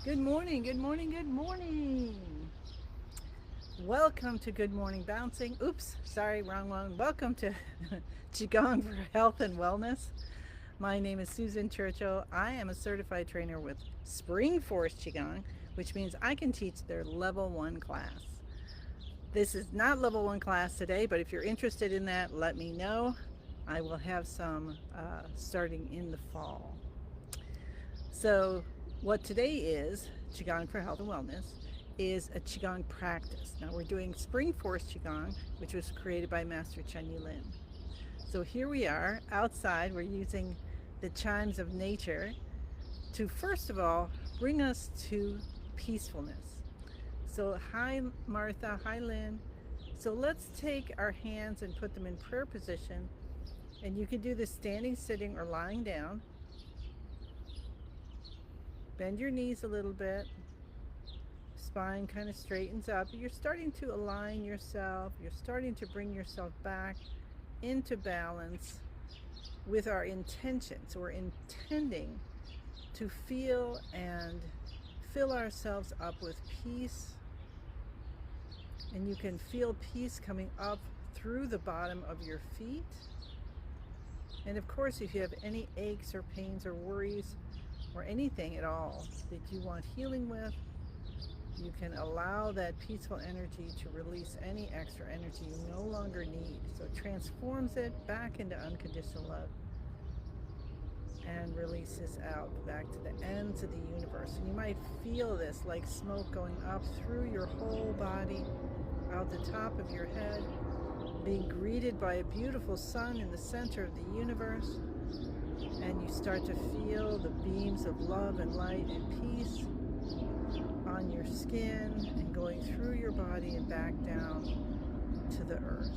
Good morning, good morning, good morning. Welcome to Good Morning Bouncing. Oops, sorry, wrong one. Welcome to Qigong for Health and Wellness. My name is Susan Churchill. I am a certified trainer with Spring Force Qigong, which means I can teach their level 1 class. This is not level 1 class today, but if you're interested in that, let me know. I will have some starting in the fall. So, what today is, Qigong for Health and Wellness, is a Qigong practice. Now, we're doing Spring Force Qigong, which was created by Master Chen Yulin. So, here we are outside. We're using the chimes of nature to, first of all, bring us to peacefulness. So, hi, Martha. Hi, Lynn. So, let's take our hands and put them in prayer position. And you can do this standing, sitting, or lying down. Bend your knees a little bit. Spine kind of straightens up. You're starting to align yourself. You're starting to bring yourself back into balance with our intention. So we're intending to feel and fill ourselves up with peace. And you can feel peace coming up through the bottom of your feet. And of course, if you have any aches or pains or worries or anything at all that you want healing with, you can allow that peaceful energy to release any extra energy you no longer need. So it transforms it back into unconditional love and releases out back to the ends of the universe. And you might feel this like smoke going up through your whole body, out the top of your head, being greeted by a beautiful sun in the center of the universe. And you start to feel the beams of love and light and peace on your skin and going through your body and back down to the earth.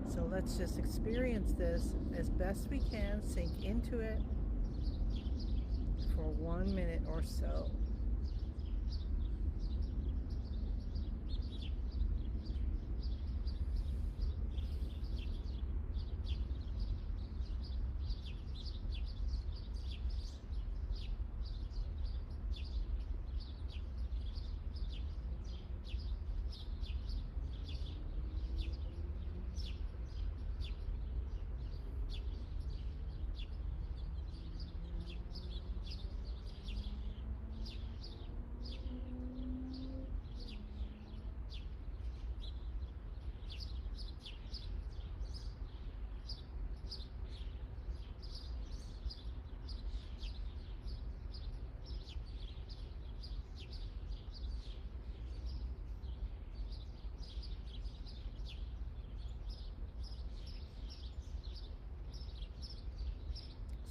So let's just experience this as best we can, sink into it for 1 minute or so.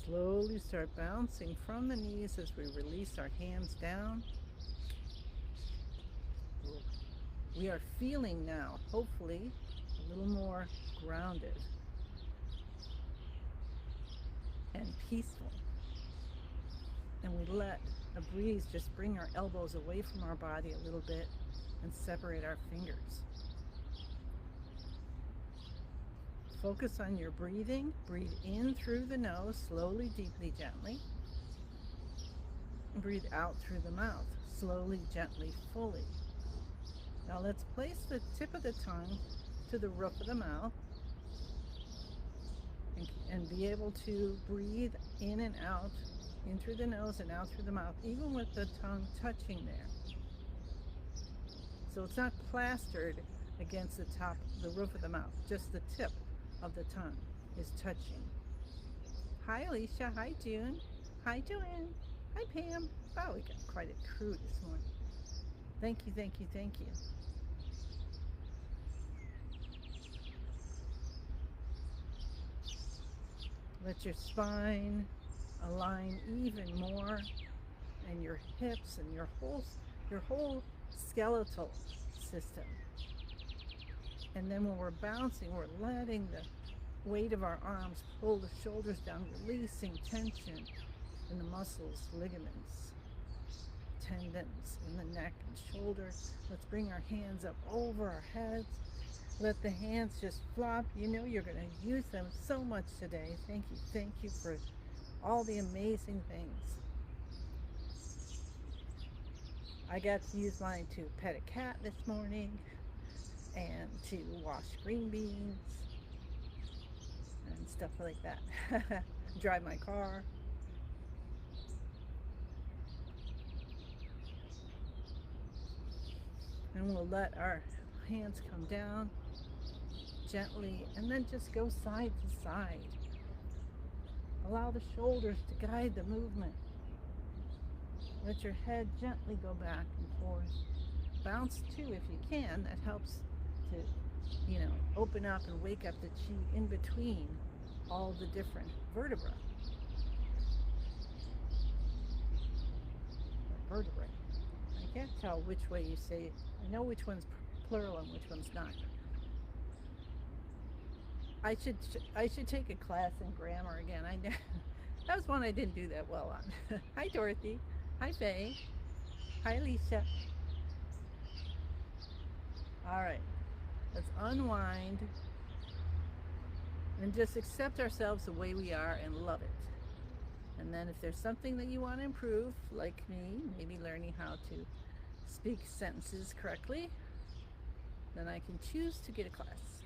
Slowly start bouncing from the knees as we release our hands down. We are feeling now, hopefully, a little more grounded and peaceful. And we let a breeze just bring our elbows away from our body a little bit and separate our fingers. Focus on your breathing. Breathe in through the nose, slowly, deeply, gently. Breathe out through the mouth, slowly, gently, fully. Now let's place the tip of the tongue to the roof of the mouth and be able to breathe in and out, in through the nose and out through the mouth, even with the tongue touching there. So it's not plastered against the top, the roof of the mouth, just the tip of the tongue is touching. Hi Alicia, hi June, hi Joanne, hi Pam. Wow, we got quite a crew this morning. Thank you, thank you, thank you. Let your spine align even more, and your hips and your whole skeletal system. And then when we're bouncing, we're letting the weight of our arms pull the shoulders down, releasing tension in the muscles, ligaments, tendons in the neck and shoulder. Let's bring our hands up over our heads. Let the hands just flop. You know you're going to use them so much today. Thank you. Thank you for all the amazing things. I got to use mine to pet a cat this morning and to wash green beans and stuff like that. Drive my car. And we'll let our hands come down gently and then just go side to side. Allow the shoulders to guide the movement. Let your head gently go back and forth. Bounce too if you can. That helps to, open up and wake up the chi in between all the different vertebrae. Vertebrae. I can't tell which way you say it. I know which one's plural and which one's not. I should take a class in grammar again. That was one I didn't do that well on. Hi Dorothy. Hi Faye. Hi Lisa. All right, let's unwind and just accept ourselves the way we are and love it. And then if there's something that you want to improve, like me, maybe learning how to speak sentences correctly, then I can choose to get a class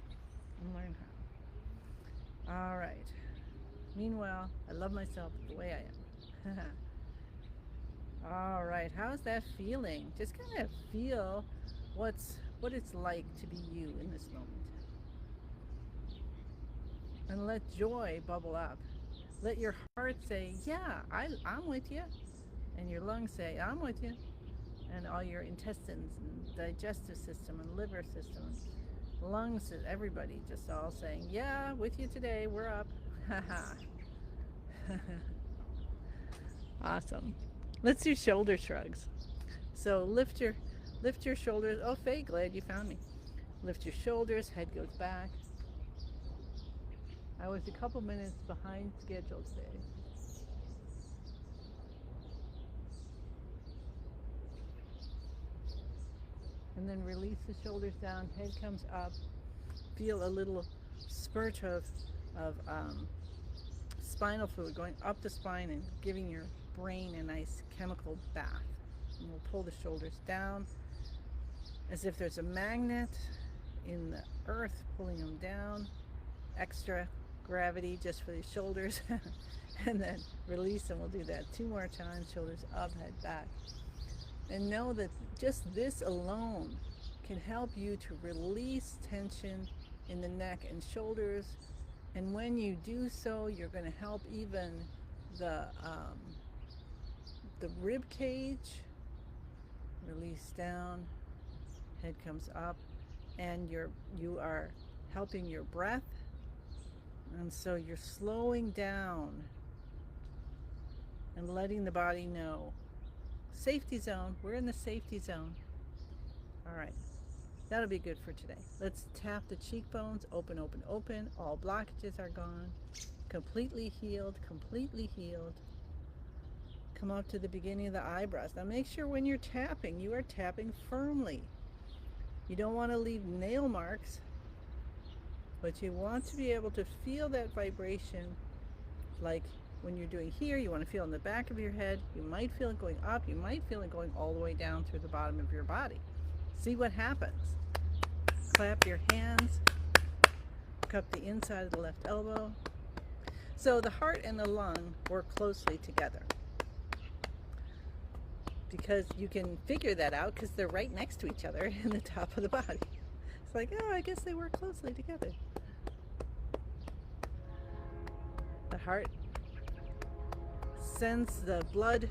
and learn how. All right. Meanwhile, I love myself the way I am. All right, how's that feeling? Just kind of feel what it's like to be you in this moment. And let joy bubble up. Let your heart say, yeah, I'm with you. And your lungs say, I'm with you. And all your intestines and digestive system and liver system, lungs, everybody just all saying, yeah, with you today, we're up. Awesome. Let's do shoulder shrugs. So lift your shoulders. Oh, Faye, glad you found me. Lift your shoulders, head goes back. I was a couple minutes behind schedule today. And then release the shoulders down, head comes up. Feel a little spurt of spinal fluid going up the spine and giving your brain a nice chemical bath. And we'll pull the shoulders down as if there's a magnet in the earth pulling them down. Extra gravity just for the shoulders. And then release, and we'll do that 2 more times. Shoulders up, head back. And know that just this alone can help you to release tension in the neck and shoulders. And when you do so, you're going to help even the rib cage. Release down, head comes up, and you are helping your breath. And so you're slowing down and letting the body know. Safety zone. We're in the safety zone. All right. That'll be good for today. Let's tap the cheekbones. Open, open, open. All blockages are gone. Completely healed. Completely healed. Come up to the beginning of the eyebrows. Now make sure when you're tapping, you are tapping firmly. You don't want to leave nail marks, but you want to be able to feel that vibration. Like when you're doing here, you want to feel in the back of your head. You might feel it going up. You might feel it going all the way down through the bottom of your body. See what happens. Clap your hands. Cup the inside of the left elbow. So the heart and the lung work closely together, because you can figure that out because they're right next to each other in the top of the body. It's like, oh, I guess they work closely together. The heart sends the blood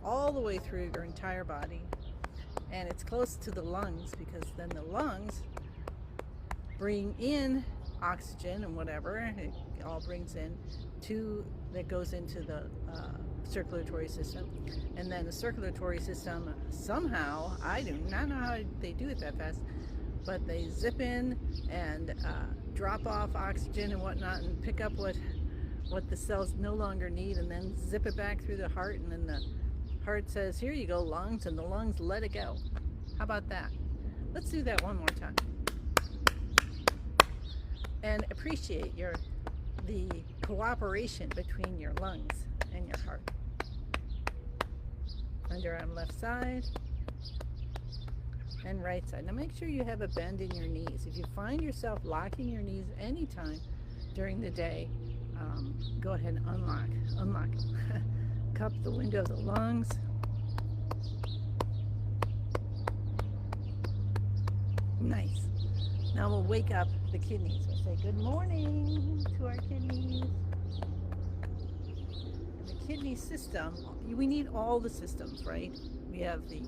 all the way through your entire body, and it's close to the lungs, because then the lungs bring in oxygen and whatever it all brings in that goes into the circulatory system. And then the circulatory system somehow, I do not know how they do it that fast, but they zip in and drop off oxygen and whatnot and pick up what the cells no longer need, and then zip it back through the heart, and then the heart says, here you go, lungs, and the lungs let it go. How about that? Let's do that one more time. And appreciate the cooperation between your lungs and your heart. Underarm left side. and right side. Now make sure you have a bend in your knees. If you find yourself locking your knees anytime during the day, go ahead and unlock. Cup the window of the lungs. Nice. Now we'll wake up the kidneys. We'll say good morning to our kidneys. And the kidney system, we need all the systems, right? We have the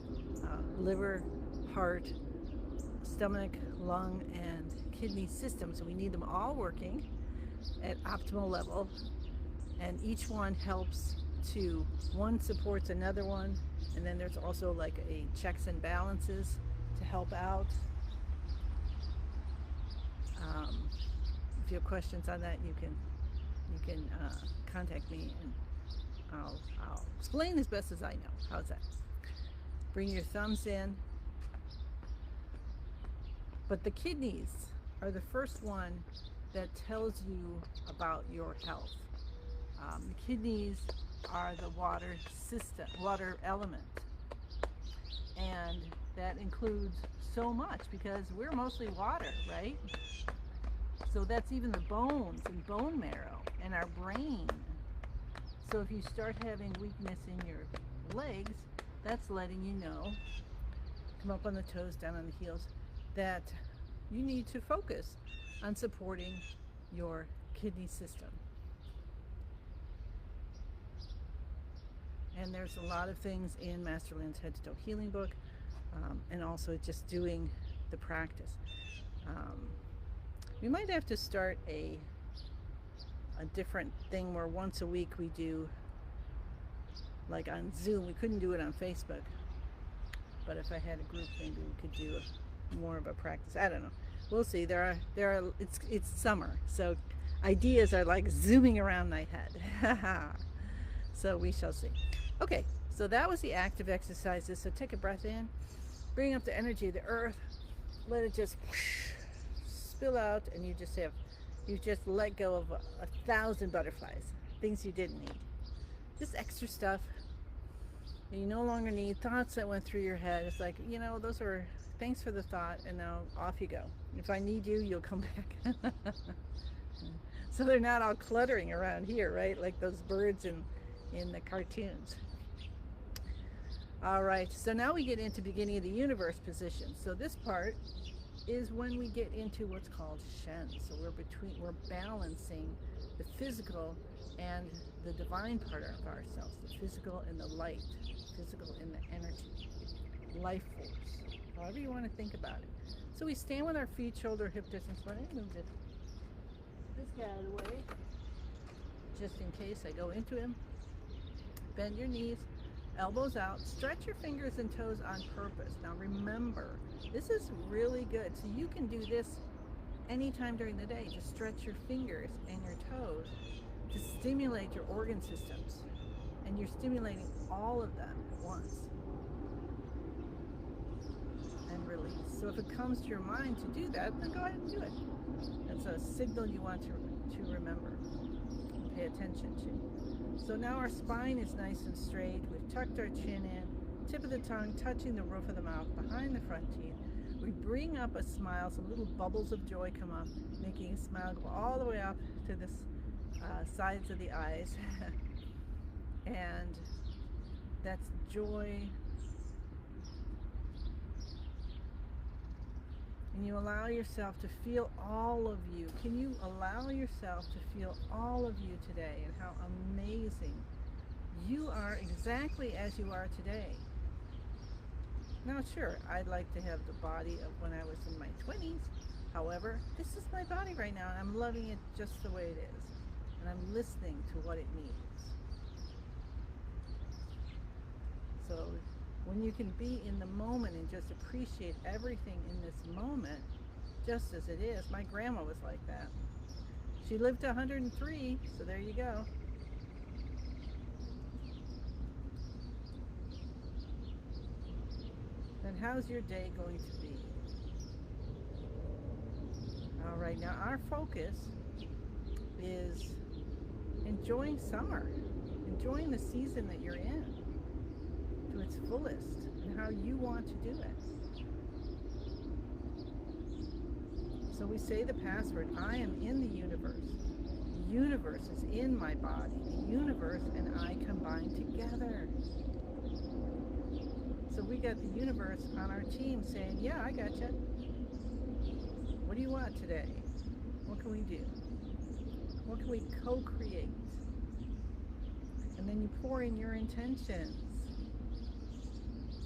liver, heart, stomach, lung, and kidney system. So we need them all working at optimal level. And each one helps to, one supports another one. And then there's also like a checks and balances to help out. If you have questions on that, you can contact me, and I'll explain as best as I know. How's that? Bring your thumbs in. But the kidneys are the first one that tells you about your health. The kidneys are the water system, water element, and that includes so much because we're mostly water, right? So that's even the bones and bone marrow and our brain. So if you start having weakness in your legs, that's letting you know, come up on the toes, down on the heels, that you need to focus on supporting your kidney system. And there's a lot of things in Master Lynn's Head to Toe Healing book, and also just doing the practice. We might have to start a different thing where once a week we do, like on Zoom. We couldn't do it on Facebook, but if I had a group, maybe we could do more of a practice. I don't know. We'll see. It's summer, so ideas are like zooming around my head. So we shall see. Okay, so that was the active exercises. So take a breath in, bring up the energy of the earth, let it just spill out, and you just let go of 1,000 butterflies, things you didn't need, just extra stuff that you no longer need, thoughts that went through your head. It's like, those are, thanks for the thought, and now off you go. If I need you, you'll come back. So they're not all cluttering around here, right? Like those birds in the cartoons. All right, so now we get into beginning of the universe position. So this part is when we get into what's called Shen. So we're balancing the physical and the divine part of ourselves, the physical and the light, physical and the energy, life force, however you want to think about it. So we stand with our feet shoulder hip distance apart. I move this guy out of the way, just in case I go into him. Bend your knees, elbows out, stretch your fingers and toes on purpose. Now remember, this is really good. So you can do this anytime during the day. Just stretch your fingers and your toes to stimulate your organ systems. And you're stimulating all of them at once. And release. So if it comes to your mind to do that, then go ahead and do it. That's a signal you want to remember and pay attention to. So now our spine is nice and straight. We've tucked our chin in, tip of the tongue touching the roof of the mouth, behind the front teeth. We bring up a smile, some little bubbles of joy come up, making a smile go all the way up to the sides of the eyes. And that's joy. And you allow yourself to feel all of you. Can you allow yourself to feel all of you today, and how amazing you are exactly as you are today? Now, sure, I'd like to have the body of when I was in my 20s. However, this is my body right now, and I'm loving it just the way it is. And I'm listening to what it needs. So when you can be in the moment and just appreciate everything in this moment, just as it is. My grandma was like that. She lived to 103, so there you go. Then how's your day going to be? All right, now our focus is enjoying summer, enjoying the season that you're in to its fullest, and how you want to do it. So we say the password, I am in the universe. The universe is in my body. The universe and I combine together. So we got the universe on our team saying, yeah, I got you. What do you want today? What can we do? What can we co-create? And then you pour in your intentions.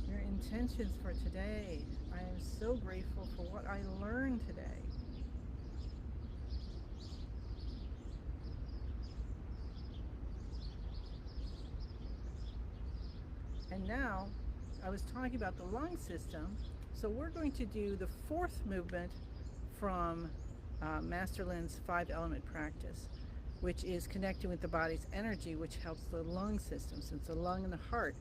Your intentions for today. I am so grateful for what I learned today. And now, I was talking about the lung system, so we're going to do the fourth movement from Master Lin's 5-element practice, which is connecting with the body's energy, which helps the lung system, since the lung and the heart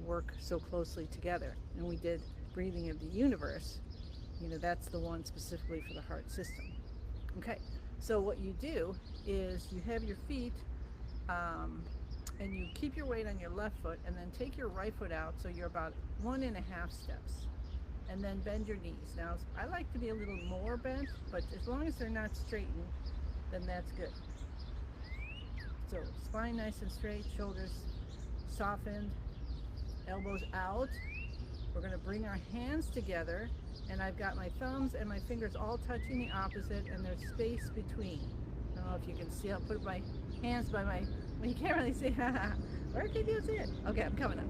work so closely together. And we did breathing of the universe, that's the one specifically for the heart system. Okay, so what you do is you have your feet and you keep your weight on your left foot, and then take your right foot out so you're about 1.5 steps, and then bend your knees. Now I like to be a little more bent, but as long as they're not straightened, then that's good. So spine nice and straight, shoulders softened, elbows out. We're going to bring our hands together, and I've got my thumbs and my fingers all touching the opposite, and there's space between. I don't know if you can see. I'll put my hands by my, well, you can't really see. Where can you see it? Okay, I'm coming up.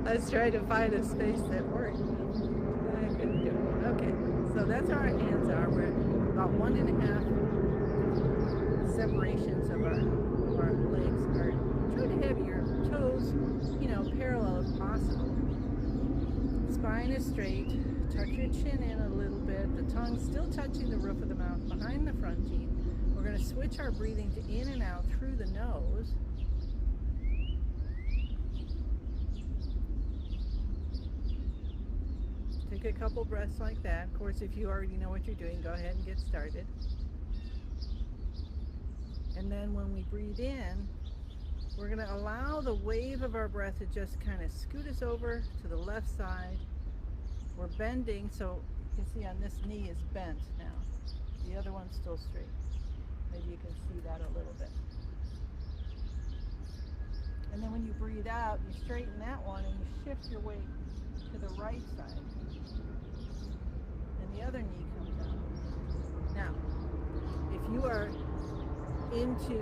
I was trying to find a space that worked. I couldn't do it. Okay, so that's how our hands are. We're about 1.5 separations of our legs. Try to have your toes, parallel if possible. Spine is straight. Tuck your chin in a little bit. The tongue still touching the roof of the mouth behind the front teeth. We're going to switch our breathing to in and out through the nose. Take a couple breaths like that. Of course, if you already know what you're doing, go ahead and get started. And then when we breathe in, we're going to allow the wave of our breath to just kind of scoot us over to the left side. We're bending, so you can see on this knee is bent now. The other one's still straight. Maybe you can see that a little bit. And then when you breathe out, you straighten that one and you shift your weight to the right side. And the other knee comes out. Now, if you are into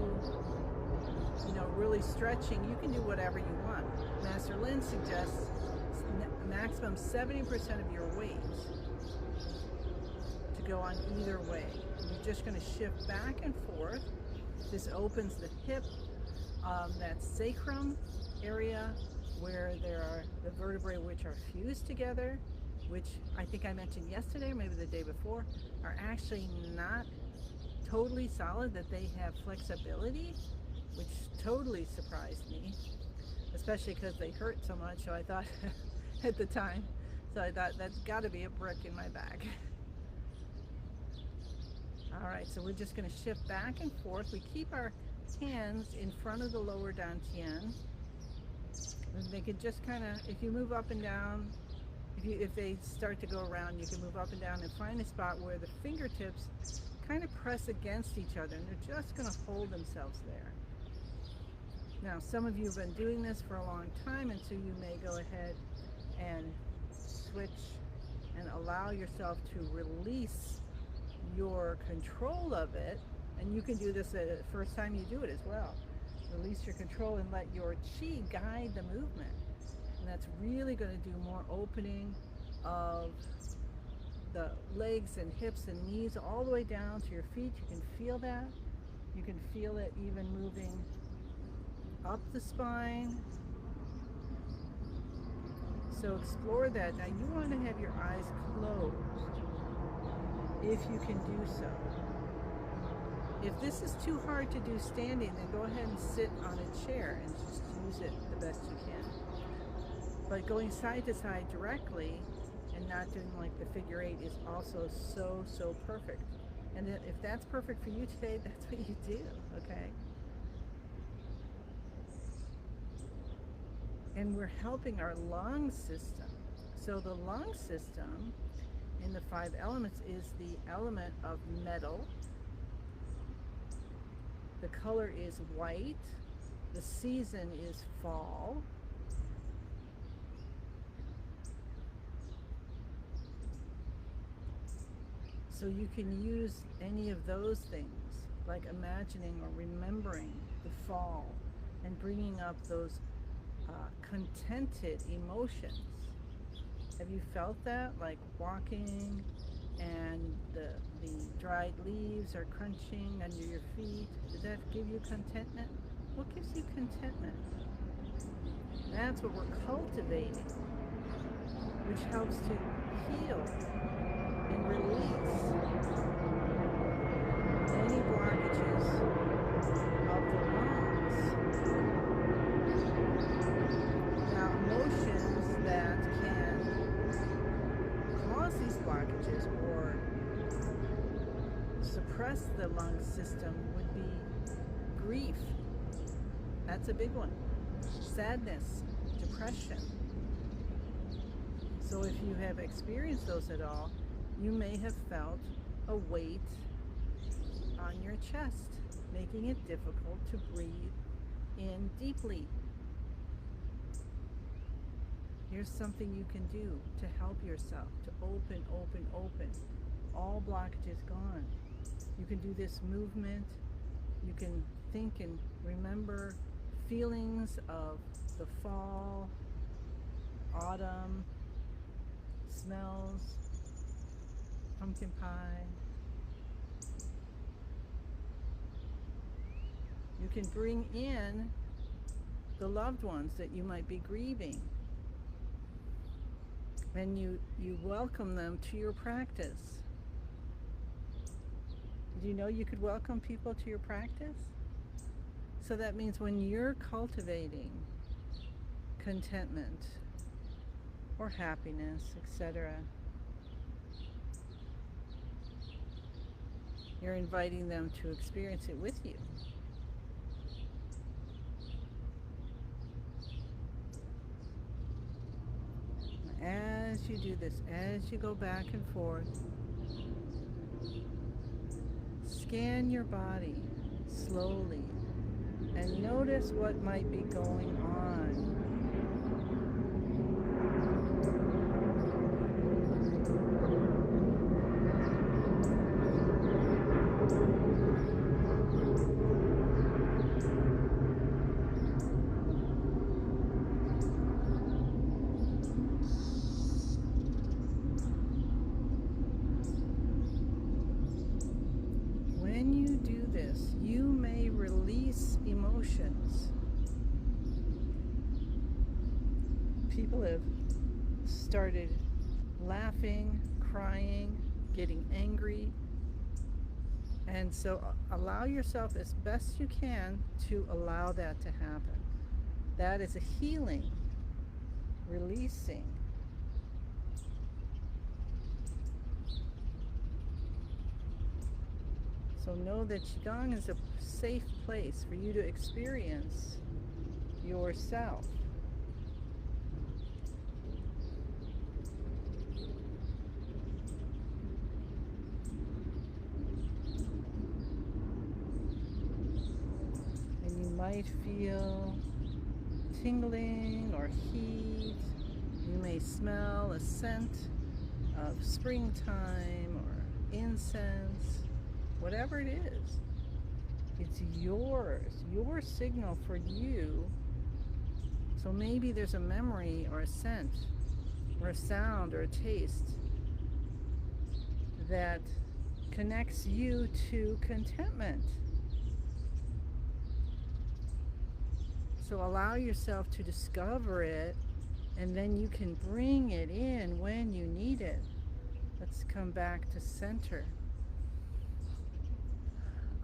really stretching, you can do whatever you want. Master Lin suggests maximum 70% of your weight to go on either way. You're just going to shift back and forth. This opens the hip, that sacrum area where there are the vertebrae which are fused together, which I think I mentioned yesterday, or maybe the day before, are actually not totally solid, that they have flexibility, which totally surprised me, especially because they hurt so much. So I thought at the time, that's got to be a brick in my back. All right, so we're just going to shift back and forth. We keep our hands in front of the lower dantian. And they could just kind of, if you move up and down, if they start to go around, you can move up and down and find a spot where the fingertips kind of press against each other, and they're just going to hold themselves there. Now, some of you have been doing this for a long time, and so you may go ahead and switch and allow yourself to release your control of it. And you can do this the first time you do it as well. Release your control and let your chi guide the movement. And that's really going to do more opening of the legs and hips and knees all the way down to your feet. You can feel that. You can feel it even moving up the spine. So explore that. Now you want to have your eyes closed if you can do so. If this is too hard to do standing, then go ahead and sit on a chair and just use it the best you can. But going side to side directly and not doing like the figure 8 is also so perfect. And if that's perfect for you today, that's what you do, okay? and we're helping our lung system. So the lung system in the five elements is the element of metal. The color is white. The season is fall. So you can use any of those things, like imagining or remembering the fall and bringing up those contented emotions. Have you felt that? Like walking and the dried leaves are crunching under your feet. Does that give you contentment? What gives you contentment? That's what we're cultivating, which helps to heal and release any blockages of the lungs. Now, emotions that can cause these blockages or suppress the lung system would be grief. That's a big one. Sadness, depression. So if you have experienced those at all, you may have felt a weight on your chest, making it difficult to breathe in deeply. Here's something you can do to help yourself to open. All blockages gone. You can do this movement. You can think and remember feelings of the fall, autumn, smells, pumpkin pie. You can bring in the loved ones that you might be grieving, and you welcome them to your practice. Do you know you could welcome people to your practice? So that means when you're cultivating contentment or happiness, etc., you're inviting them to experience it with you. As you do this, as you go back and forth, scan your body slowly and notice what might be going on. When you do this, you may release emotions. People have started laughing, crying, getting angry. And so allow yourself as best you can to allow that to happen. That is a healing, releasing. So know that Qigong is a safe place for you to experience yourself. And you might feel tingling or heat. You may smell a scent of springtime or incense. Whatever it is, it's yours, your signal for you. So maybe there's a memory or a scent or a sound or a taste that connects you to contentment. So allow yourself to discover it, and then you can bring it in when you need it. Let's come back to center.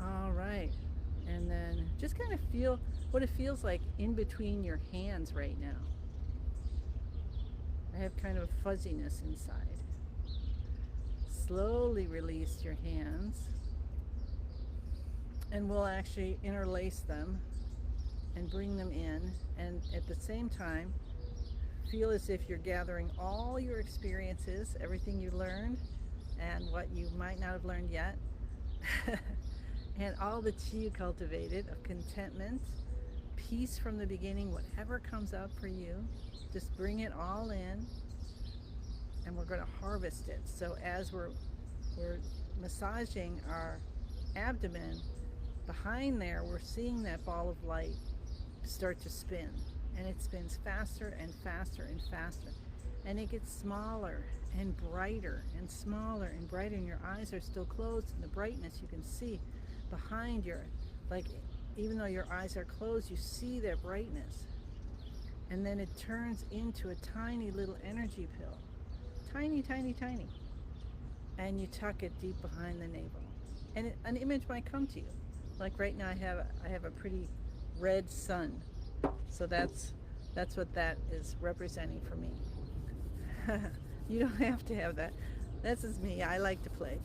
All right, and then just kind of feel what it feels like in between your hands right now. I have kind of fuzziness inside. Slowly release your hands, and we'll actually interlace them and and bring them in, and at the same time feel as if you're gathering all your experiences, everything you learned and what you might not have learned yet, and all the chi you cultivated of contentment, peace from the beginning, whatever comes up for you, just bring it all in, and we're going to harvest it. So as we're massaging our abdomen, behind there we're seeing that ball of light start to spin, and it spins faster and faster and faster, and it gets smaller and brighter and smaller and brighter, and your eyes are still closed, and the brightness you can see behind your, like, even though your eyes are closed, you see that brightness, and then it turns into a tiny little energy pill, tiny, tiny, tiny, and you tuck it deep behind the navel, and an image might come to you. Like right now, I have a pretty red sun, so that's what that is representing for me. You don't have to have that. This is me. I like to play.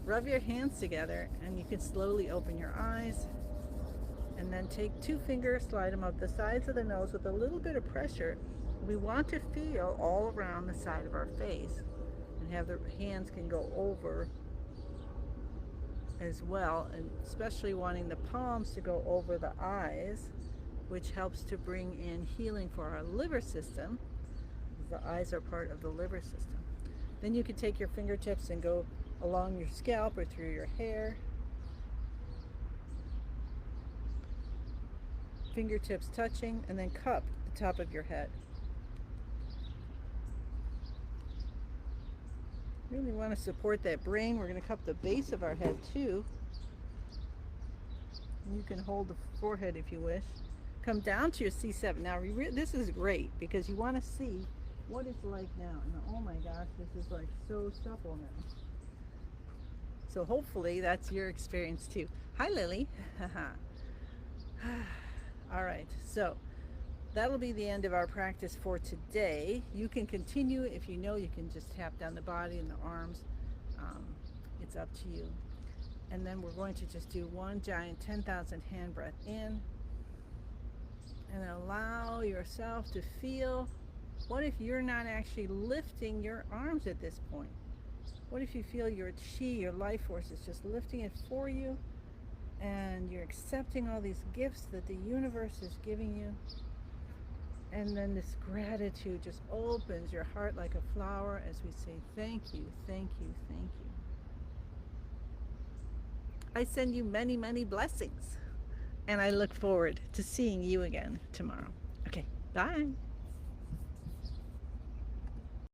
Rub your hands together, and you can slowly open your eyes, and then take 2 fingers, slide them up the sides of the nose with a little bit of pressure. We want to feel all around the side of our face, and have the hands can go over as well, and especially wanting the palms to go over the eyes, which helps to bring in healing for our liver system. The eyes are part of the liver system. Then you can take your fingertips and go along your scalp or through your hair. Fingertips touching, and then cup the top of your head. Really want to support that brain. We're going to cup the base of our head too. You can hold the forehead if you wish. Come down to your C7. Now this is great because you want to see what it's like now. And oh my gosh, this is like so supple now. So hopefully that's your experience too. Hi Lily. All right, so that'll be the end of our practice for today. You can continue if you know. You can just tap down the body and the arms. It's up to you. And then we're going to just do one giant 10,000 hand breath in, and allow yourself to feel, what if you're not actually lifting your arms at this point? What if you feel your chi, your life force is just lifting it for you, and you're accepting all these gifts that the universe is giving you? And then this gratitude just opens your heart like a flower as we say, thank you, thank you, thank you. I send you many, many blessings, and I look forward to seeing you again tomorrow. Okay, bye.